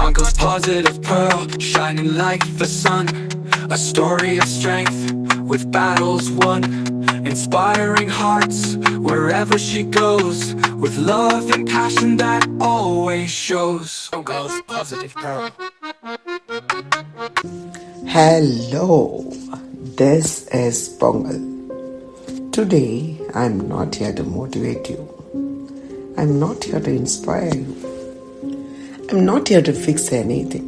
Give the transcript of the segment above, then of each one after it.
Pongal's positive pearl, shining like the sun. A story of strength, with battles won. Inspiring hearts, wherever she goes. With love and passion that always shows. Pongal's positive pearl. Hello, this is Pongal. Today, I'm not here to motivate you. I'm not here to inspire you. I'm not here to fix anything.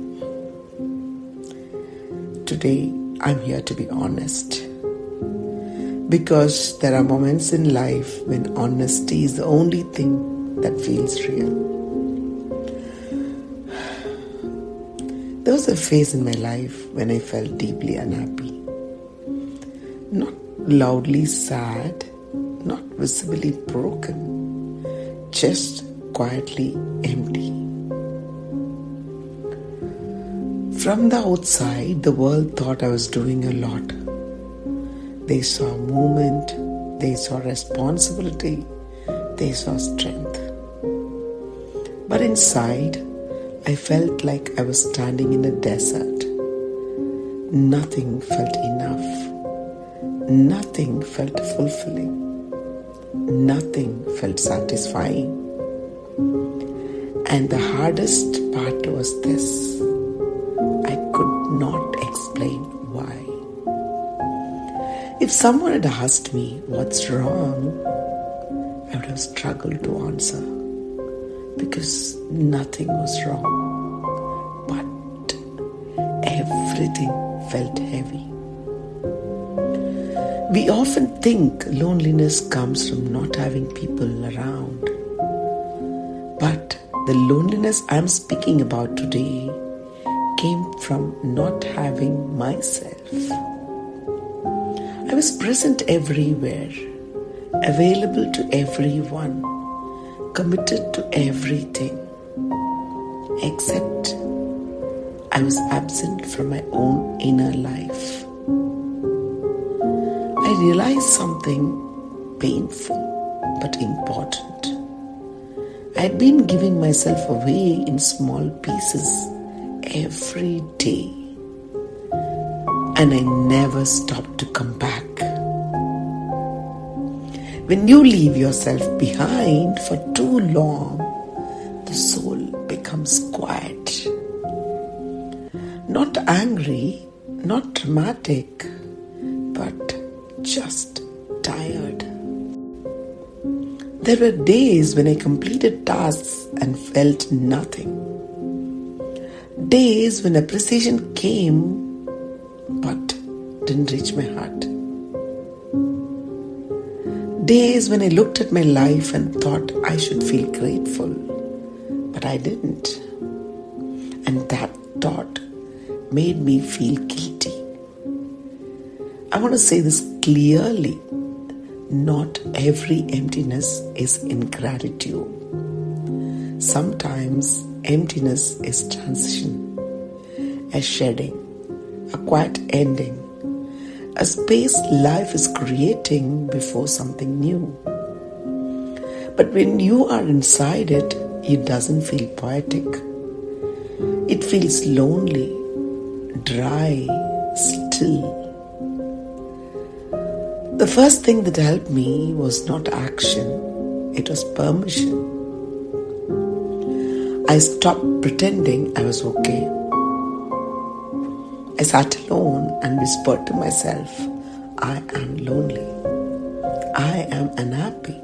Today, I'm here to be honest. Because there are moments in life when honesty is the only thing that feels real. There was a phase in my life when I felt deeply unhappy. Not loudly sad, not visibly broken, just quietly empty. From the outside, the world thought I was doing a lot. They saw movement, they saw responsibility, they saw strength. But inside, I felt like I was standing in a desert. Nothing felt enough. Nothing felt fulfilling. Nothing felt satisfying. And the hardest part was this. I could not explain why. If someone had asked me what's wrong, I would have struggled to answer. Because nothing was wrong, but everything felt heavy. We often think loneliness comes from not having people around. But the loneliness I'm speaking about today came from not having myself. I was present everywhere, available to everyone, committed to everything, except I was absent from my own inner life. I realized something painful but important. I had been giving myself away in small pieces every day, and I never stopped to come back. When you leave yourself behind for too long, the soul becomes quiet. Not angry, not dramatic, but just tired. There were days when I completed tasks and felt nothing. Days when appreciation came but didn't reach my heart. Days when I looked at my life and thought I should feel grateful, but I didn't. And that thought made me feel guilty. I want to say this clearly. Not every emptiness is ingratitude. Sometimes emptiness is transition, a shedding, a quiet ending, a space life is creating before something new. But when you are inside it, it doesn't feel poetic. It feels lonely, dry, still. The first thing that helped me was not action, it was permission. I stopped pretending I was okay. I sat alone and whispered to myself, I am lonely. I am unhappy.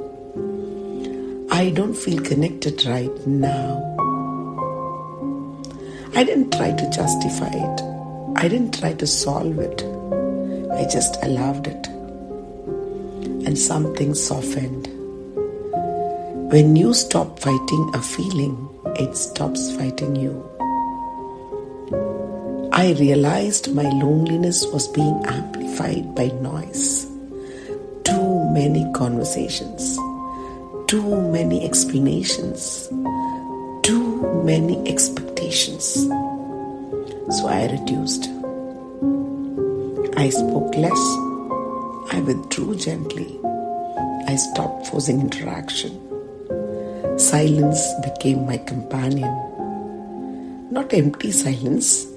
I don't feel connected right now. I didn't try to justify it. I didn't try to solve it. I just allowed it. And something softened. When you stop fighting a feeling, it stops fighting you. I realized my loneliness was being amplified by noise. Too many conversations, too many explanations, too many expectations. So I reduced. I spoke less. I withdrew gently. I stopped forcing interaction. Silence became my companion. Not empty silence,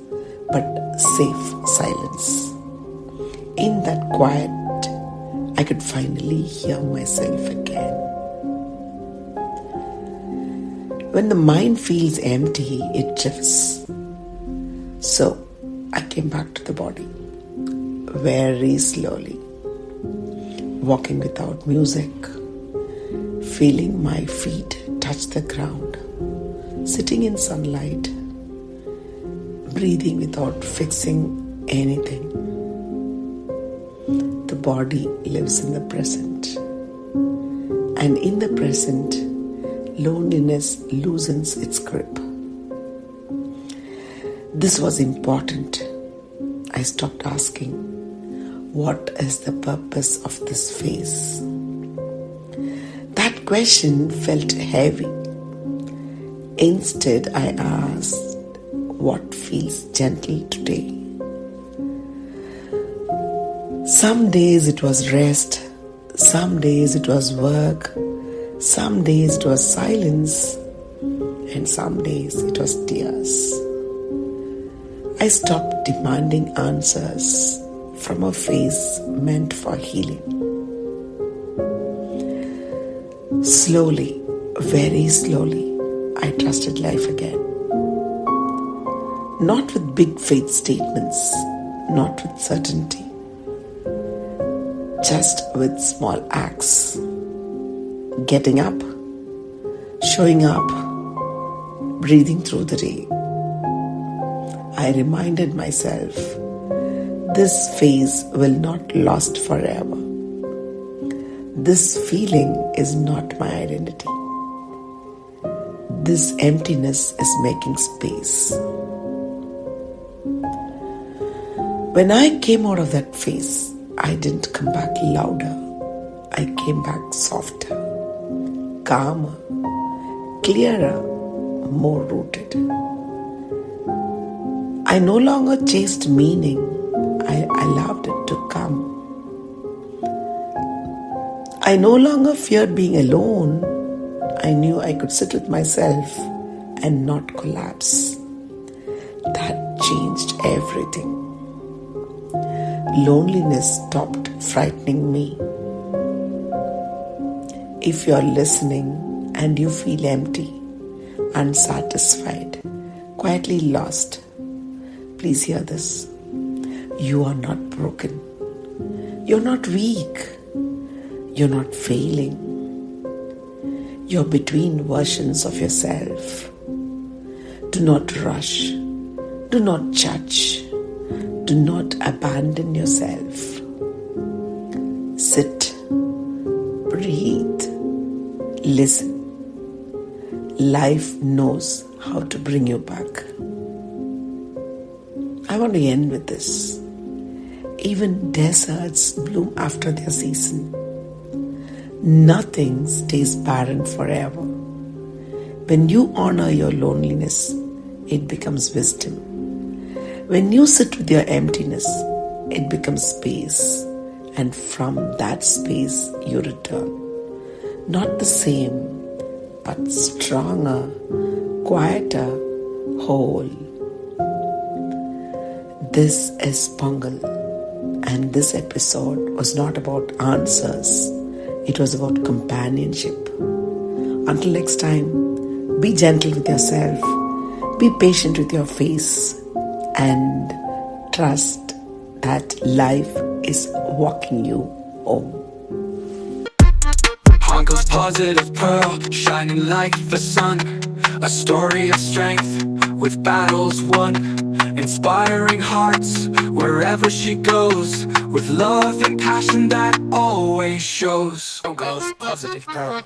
but safe silence. In that quiet, I could finally hear myself again. When the mind feels empty, it drifts. So I came back to the body very slowly, walking without music, feeling my feet touch the ground, sitting in sunlight, breathing without fixing anything. The body lives in the present, and in the present, loneliness loosens its grip. This was important. I stopped asking, what is the purpose of this phase? That question felt heavy. Instead, I asked, what feels gentle today? Some days it was rest, some days it was work, some days it was silence, and some days it was tears. I stopped demanding answers from a phase meant for healing. Slowly, very slowly, I trusted life again. Not with big faith statements, not with certainty, just with small acts. Getting up, showing up, breathing through the day. I reminded myself, this phase will not last forever. This feeling is not my identity. This emptiness is making space. When I came out of that phase, I didn't come back louder. I came back softer, calmer, clearer, more rooted. I no longer chased meaning. I allowed it to come. I no longer feared being alone. I knew I could sit with myself and not collapse. That changed everything. Loneliness stopped frightening me. If you're listening and you feel empty, unsatisfied, quietly lost, please hear this. You are not broken. You're not weak. You're not failing. You're between versions of yourself. Do not rush. Do not judge. Do not abandon yourself. Sit. Breathe. Listen. Life knows how to bring you back. I want to end with this. Even deserts bloom after their season. Nothing stays barren forever. When you honor your loneliness, it becomes wisdom. When you sit with your emptiness, it becomes space. And from that space, you return. Not the same, but stronger, quieter, whole. This is Pongal, and this episode was not about answers. It was about companionship. Until next time, be gentle with yourself, be patient with your face, and trust that life is walking you home. Pongal's positive pearl, shining like the sun. A story of strength with battles won, inspiring hearts wherever she goes, with love and passion that always shows. Pongal's positive pearl.